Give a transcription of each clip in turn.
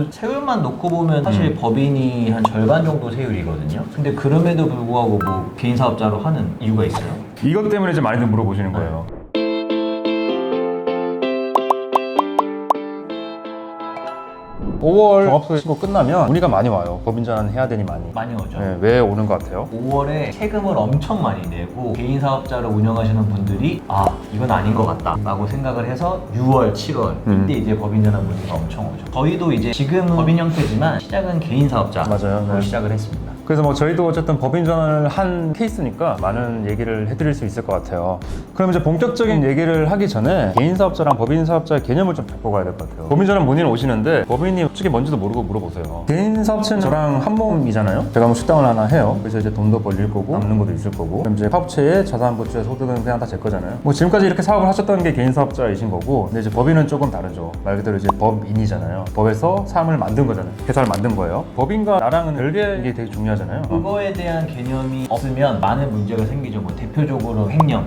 그 세율만 놓고 보면 사실 법인이 한 절반 정도 세율이거든요. 근데 그럼에도 불구하고 뭐 개인 사업자로 하는 이유가 있어요? 이것 때문에 이제 많이들 물어보시는 거예요. 5월 종합소득 신고 끝나면 문의가 많이 와요. 법인 전환 해야 되니 많이 오죠. 네, 왜 오는 것 같아요? 5월에 세금을 엄청 많이 내고 개인 사업자를 운영하시는 분들이 아 이건 아닌 것 같다 라고 생각을 해서 6월, 7월 이때 이제 법인 전환 문의가 엄청 오죠. 저희도 이제 지금은 법인 형태지만 시작은 개인 사업자로 맞아요. 네. 시작을 했습니다. 그래서 뭐 저희도 어쨌든 법인 전환을 한 케이스니까 많은 얘기를 해드릴 수 있을 것 같아요. 그럼 이제 본격적인 얘기를 하기 전에 개인 사업자랑 법인 사업자의 개념을 좀 잡고 가야 될 것 같아요. 법인 전환 문의는 오시는데 법인이 솔직히 뭔지도 모르고 물어보세요. 개인 사업체는 저랑 한 몸이잖아요. 제가 뭐 식당을 하나 해요. 그래서 이제 돈도 벌릴 거고 남는 것도 있을 거고. 그럼 이제 사업체의 자산 부채 소득은 그냥 다 제 거잖아요. 뭐 지금까지 이렇게 사업을 하셨던 게 개인 사업자이신 거고, 근데 이제 법인은 조금 다르죠. 말 그대로 이제 법인이잖아요. 법에서 사업을 만든 거잖아요. 회사를 만든 거예요. 법인과 나랑은 별개 게 되게 중요하잖아요. 그거에 대한 개념이 없으면 많은 문제가 생기죠. 뭐 대표적으로 횡령.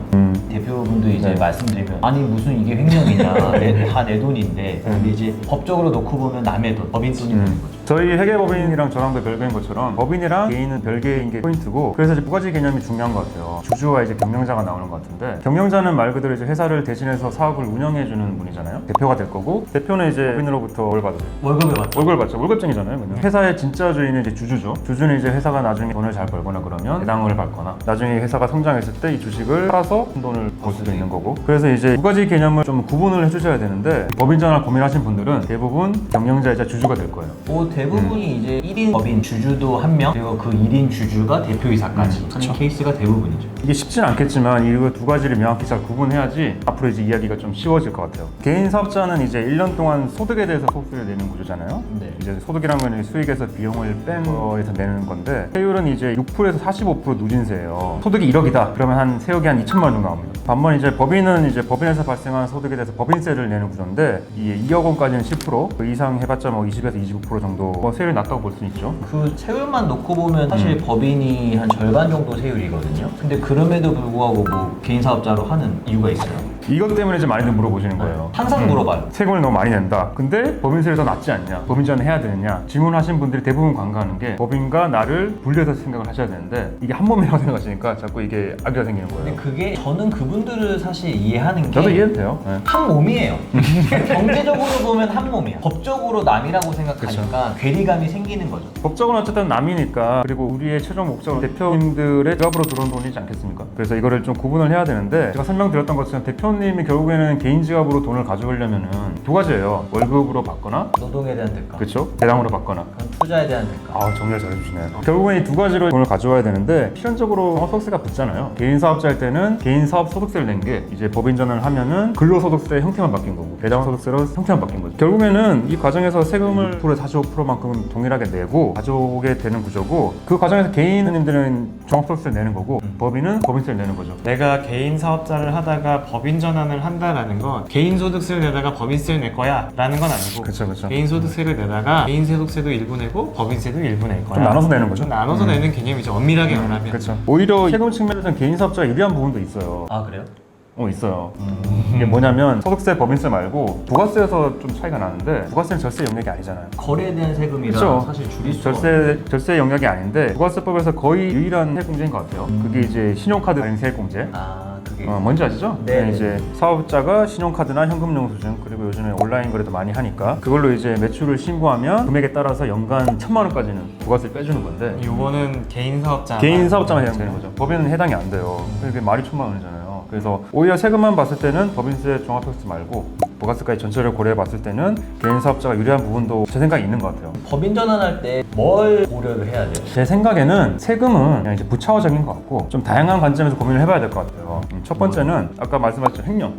대표분도 이제 네. 말씀드리면 아니 무슨 이게 횡령이냐 다 내 돈인데 근데 이제 법적으로 놓고 보면 남의 돈, 법인 돈이 되는 거죠. 저희 회계법인이랑 저랑도 별개인 것처럼 법인이랑 개인은 별개인 게 포인트고, 그래서 이제 두 가지 개념이 중요한 것 같아요. 주주와 이제 경영자가 나오는 것 같은데, 경영자는 말 그대로 이제 회사를 대신해서 사업을 운영해주는 분이잖아요. 대표가 될 거고, 대표는 이제 법인으로부터 월급을 받아요. 월급을 받죠. 월급을 받죠. 월급쟁이잖아요. 그냥. 회사의 진짜 주인은 이제 주주죠. 주주는 이제 회사가 나중에 돈을 잘 벌거나 그러면 배당을 받거나, 나중에 회사가 성장했을 때 이 주식을 팔아서 큰 돈을 벌 수도 있는 거고. 그래서 이제 두 가지 개념을 좀 구분을 해주셔야 되는데, 법인 전환 고민하신 분들은 대부분 경영자이자 주주가 될 거예요. 뭐 대부분이 이제 1인 법인 주주도 한 명, 그리고 그 1인 주주가 대표이사까지 하는 케이스가 대부분이죠. 이게 쉽진 않겠지만 이 두 가지를 명확히 잘 구분해야지 앞으로 이제 이야기가 좀 쉬워질 것 같아요. 개인 사업자는 이제 1년 동안 소득에 대해서 소득세를 내는 구조잖아요. 네. 이제 소득이란 건 수익에서 비용을 뺀 거에서 내는 건데, 세율은 이제 6%에서 45% 누진세예요. 소득이 1억이다. 그러면 한 세역이 한 2천만 원 정도 나옵니다. 반면 이제 법인은 이제 법인에서 발생한 소득에 대해서 법인세를 내는 구조인데, 이 2억 원까지는 10%, 그 이상 해봤자 뭐 20에서 29% 정도 뭐 세율이 낮다고 볼 수 있죠. 그 세율만 놓고 보면 사실 법인이 한 절반 정도 세율이거든요. 근데 그럼에도 불구하고 뭐 개인 사업자로 하는 이유가 있어요? 이것 때문에 이제 많이들 물어보시는 거예요. 항상 물어봐요. 세금을 너무 많이 낸다. 근데 법인세를 더 낮지 않냐? 법인 전환 해야 되느냐? 질문하신 분들이 대부분 관가하는 게, 법인과 나를 분리해서 생각을 하셔야 되는데, 이게 한 몸이라고 생각하시니까 자꾸 이게 악의가 생기는 거예요. 근데 그게 저는 그분들을 사실 이해하는 게 저도 이해는 돼요. 네. 한 몸이에요. 경제적으로 보면 한 몸이야. 법적으로 남이라고 생각하니까 괴리감이 생기는 거죠. 법적으로는 어쨌든 남이니까, 그리고 우리의 최종 목적은 대표님들의 지갑으로 들어온 돈이지 않겠습니까? 그래서 이거를 좀 구분을 해야 되는데, 제가 설명드렸던 것처럼 대표님이 결국에는 개인 지갑으로 돈을 가져오려면은 두 가지예요. 월급으로 받거나, 노동에 대한 대가. 그렇죠? 배당으로 받거나. 그건 투자에 대한 대가. 아, 정리를 잘해주시네요. 결국엔 이 두 가지로 돈을 가져와야 되는데, 필연적으로 소득세가 붙잖아요. 개인 사업자일 때는 개인 사업 소득세를 낸 게 이제 법인 전환을 하면은 근로소득세 형태만 바뀐 거고, 배당 소득세로 형태만 바뀐 거죠. 결국에는 이 과정에서 세금을 6%, 45%만큼 동일하게 내고 가져오게 되는 구조고, 그 과정에서 개인님들은 종합소득세를 내는 거고, 법인은 법인세를 내는 거죠. 내가 개인 사업자를 하다가 법인 전환을 한다라는 건 개인 소득세를 내다가 법인세를 낼 거야 라는 건 아니고, 그쵸. 개인 소득세를 내다가 개인 소득세도 일부 내고 법인세도 일부 낼 거야. 좀 나눠서 내는 거죠. 좀 나눠서 내는 개념이죠. 엄밀하게 말하면. 그렇죠. 오히려 세금 측면에서는 개인 사업자가 유리한 부분도 있어요. 아 그래요? 있어요. 이게 뭐냐면 소득세, 법인세 말고 부가세에서 좀 차이가 나는데, 부가세는 절세 영역이 아니잖아요. 거래에 대한 세금이라 그렇죠. 사실 줄일 수가 없어요. 절세 영역이 아닌데, 부가세법에서 거의 유일한 세액공제인 것 같아요. 그게 이제 신용카드 할인 세액공제. 아 그게 뭔지 아시죠? 네. 이제 사업자가 신용카드나 현금영수증, 그리고 요즘에 온라인 거래도 많이 하니까 그걸로 이제 매출을 신고하면 금액에 따라서 연간 1,000만 원까지는 부가세를 빼주는 건데, 요거는 개인 사업자. 개인 사업자만 해당되는 거죠. 법인은 해당이 안 돼요. 그게 말이 1,000만 원이잖아요. 그래서 오히려 세금만 봤을 때는 법인세, 종합소득세 말고 부가세까지 전체를 고려해 봤을 때는 개인 사업자가 유리한 부분도 제 생각에 있는 것 같아요. 법인 전환할 때 뭘 고려를 해야 돼요? 제 생각에는 세금은 그냥 이제 부차원적인 것 같고, 좀 다양한 관점에서 고민을 해봐야 될 것 같아요. 첫 번째는 아까 말씀하셨죠, 횡령.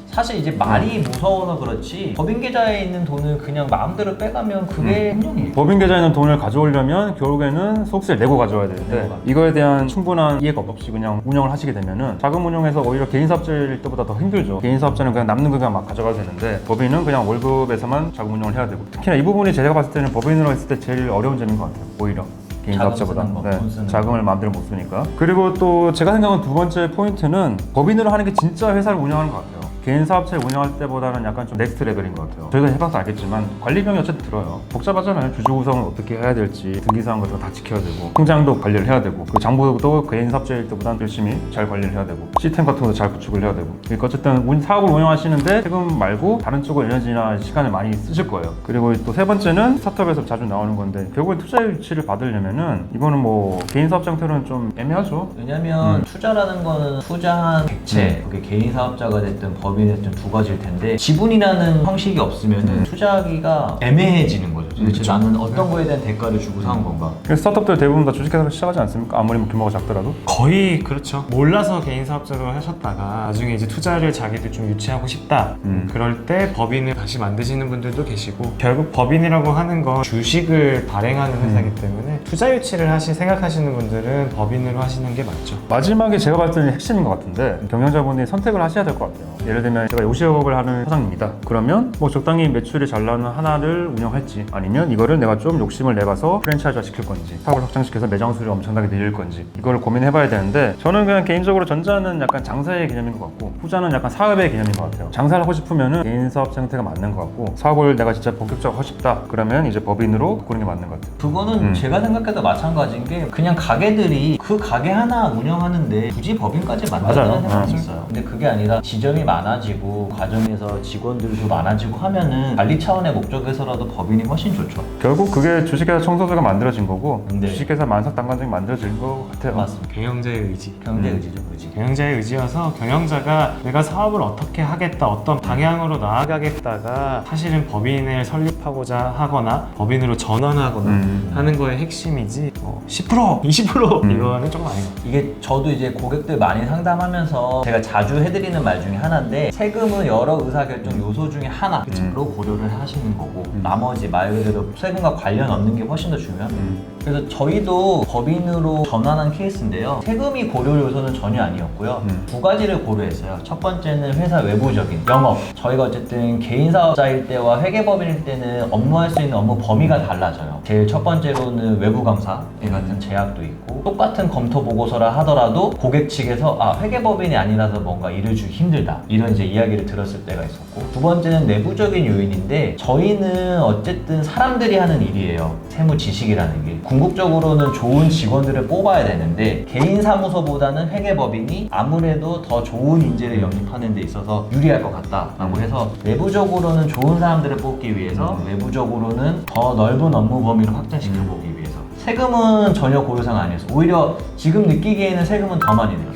사실 이제 말이 무서워서 그렇지 법인 계좌에 있는 돈을 그냥 마음대로 빼가면 그게 횡령이에요. 법인 계좌에 있는 돈을 가져오려면 결국에는 소득세를 내고 가져와야 되는데, 내고 가죠. 이거에 대한 충분한 이해가 없이 그냥 운영을 하시게 되면은 자금 운용에서 오히려 개인 사업자일 때보다 더 힘들죠. 개인 사업자는 그냥 남는 거 그냥 막 가져가도 되는데, 법인은 그냥 월급에서만 자금 운용을 해야 되고, 특히나 이 부분이 제가 봤을 때는 법인으로 했을 때 제일 어려운 점인 것 같아요. 오히려 개인 자금 사업자보다. 쓰는 거, 돈 쓰는 자금을 마음대로 못 쓰니까. 그리고 또 제가 생각하는 두 번째 포인트는 법인으로 하는 게 진짜 회사를 운영하는 것 같아요. 개인 사업체를 운영할 때보다는 약간 좀 넥스트 레벨인 것 같아요. 저희가 해봐서 알겠지만 관리비용이 어쨌든 들어요. 복잡하잖아요. 주주 구성을 어떻게 해야 될지, 등기사항 같은 거 다 지켜야 되고, 통장도 관리를 해야 되고, 그 장부도 개인 사업체일 때보다는 열심히 잘 관리를 해야 되고, 시스템 같은 것도 잘 구축을 해야 되고. 그러니까 어쨌든 사업을 운영하시는데 세금 말고 다른 쪽으로 에너지나 시간을 많이 쓰실 거예요. 그리고 또 세 번째는 스타트업에서 자주 나오는 건데, 결국엔 투자 유치를 받으려면은 이거는 뭐 개인 사업자 형태로는 좀 애매하죠. 왜냐면 투자라는 거는 투자한 객체, 그게 개인 사업자가 됐든 법인이 됐든 두 가지일 텐데 지분이라는 형식이 없으면 투자하기가 애매해지는 거죠. 도대체 나는 어떤 거에 대한 대가를 주고 산 건가? 그래서 스타트업들 대부분 다 주식회사로 시작하지 않습니까? 아무리 뭐 규모가 작더라도. 거의 그렇죠. 몰라서 개인 사업자로 하셨다가 나중에 이제 투자를 자기들 좀 유치하고 싶다. 그럴 때 법인을 다시 만드시는 분들도 계시고, 결국 법인이라고 하는 건 주식을 발행하는 회사이기 때문에 투자 유치를 생각하시는 분들은 법인으로 하시는 게 맞죠. 마지막에 제가 봤을 때는 핵심인 것 같은데, 경영자분이 선택을 하셔야 될 것 같아요. 예를 들면 제가 요식업을 하는 사장님이다. 그러면 뭐 적당히 매출이 잘 나는 하나를 운영할지, 아니면 이거를 내가 좀 욕심을 내봐서 프랜차이즈화 시킬 건지, 사업을 확장시켜서 매장 수를 엄청나게 늘릴 건지, 이걸 고민해봐야 되는데, 저는 그냥 개인적으로 전자는 약간 장사의 개념인 것 같고 후자는 약간 사업의 개념인 것 같아요. 장사를 하고 싶으면은 개인 사업 형태가 맞는 것 같고, 사업을 내가 진짜 본격적으로 하고 싶다 그러면 이제 법인으로 바꾸는 게 맞는 것 같아요. 그거는 제가 생각해도 마찬가지인 게, 그냥 가게들이 그 가게 하나 운영하는데 굳이 법인까지 만들어야 맞아요. 되는 생각이 있어요. 근데 그게 아니라 지점이 많아지고 과정에서 직원들도 많아지고 하면은 관리 차원의 목적에서라도 법인이 훨씬 좋죠. 결국 그게 주식회사 청소부가 만들어진 거고, 네. 주식회사 만삭단관증이 만들어진 것 같아요. 맞습니다. 경영자의 의지. 경제 의지죠, 의지. 경영자의 의지여서 경영자가 내가 사업을 어떻게 하겠다, 어떤 방향으로 나아가겠다가 사실은 법인을 설립하고자 하거나 법인으로 전환하거나 하는 거의 핵심이지, 10%, 20% 이거는 조금 아닌 것 같아요. 이게 저도 이제 고객들 많이 상담하면서 제가 자주 해드리는 말 중에 하나인데, 세금은 여러 의사결정 요소 중에 하나로 고려를 하시는 거고 나머지 말 그대로 세금과 관련 없는 게 훨씬 더 중요합니다. 그래서 저희도 법인으로 전환한 케이스인데요, 세금이 고려 요소는 전혀 아니었고요. 두 가지를 고려했어요. 첫 번째는 회사 외부적인 영업, 저희가 어쨌든 개인 사업자일 때와 회계법인일 때는 업무할 수 있는 업무 범위가 달라져요. 제일 첫 번째로는 외부 감사 같은 제약도 있고, 똑같은 검토 보고서라 하더라도 고객 측에서 회계법인이 아니라서 뭔가 일을 주기 힘들다, 이런 이제 이야기를 들었을 때가 있었고, 두 번째는 내부적인 요인인데, 저희는 어쨌든 사람들이 하는 일이에요. 세무 지식이라는 게 궁극적으로는 좋은 직원들을 뽑아야 되는데, 개인 사무소보다는 회계법인이 아무래도 더 좋은 인재를 영입하는 데 있어서 유리할 것 같다라고 해서 내부적으로는 좋은 사람들을 뽑기 위해서 외부적으로는 더 넓은 업무 범위를 확장시켜 보기 위해서. 세금은 전혀 고려사항 아니었어요. 오히려 지금 느끼기에는 세금은 더 많이 내요.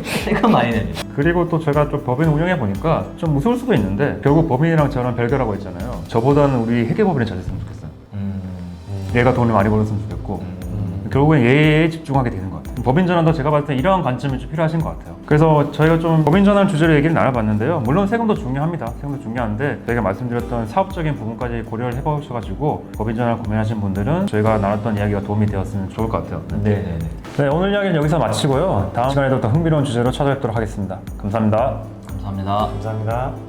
세금 많이 냅니다. 그리고 또 제가 좀 법인 운영해 보니까 좀 무서울 수도 있는데, 결국 법인이랑 저랑 별개라고 했잖아요. 저보다는 우리 회계법인이 잘 됐으면 좋겠어요. 얘가 돈을 많이 벌었으면 좋겠고, 결국엔 얘에 집중하게 되는 것 같아요. 법인 전환도 제가 봤을 때 이런 관점이 좀 필요하신 것 같아요. 그래서 저희가 좀 법인 전환 주제로 얘기를 나눠봤는데요. 물론 세금도 중요합니다. 세금도 중요한데, 저희가 말씀드렸던 사업적인 부분까지 고려를 해보셔가지고 법인 전환을 고민하신 분들은 저희가 나눴던 이야기가 도움이 되었으면 좋을 것 같아요. 네네네. 네, 오늘 이야기는 여기서 마치고요. 다음 시간에도 더 흥미로운 주제로 찾아뵙도록 하겠습니다. 감사합니다. 감사합니다. 감사합니다.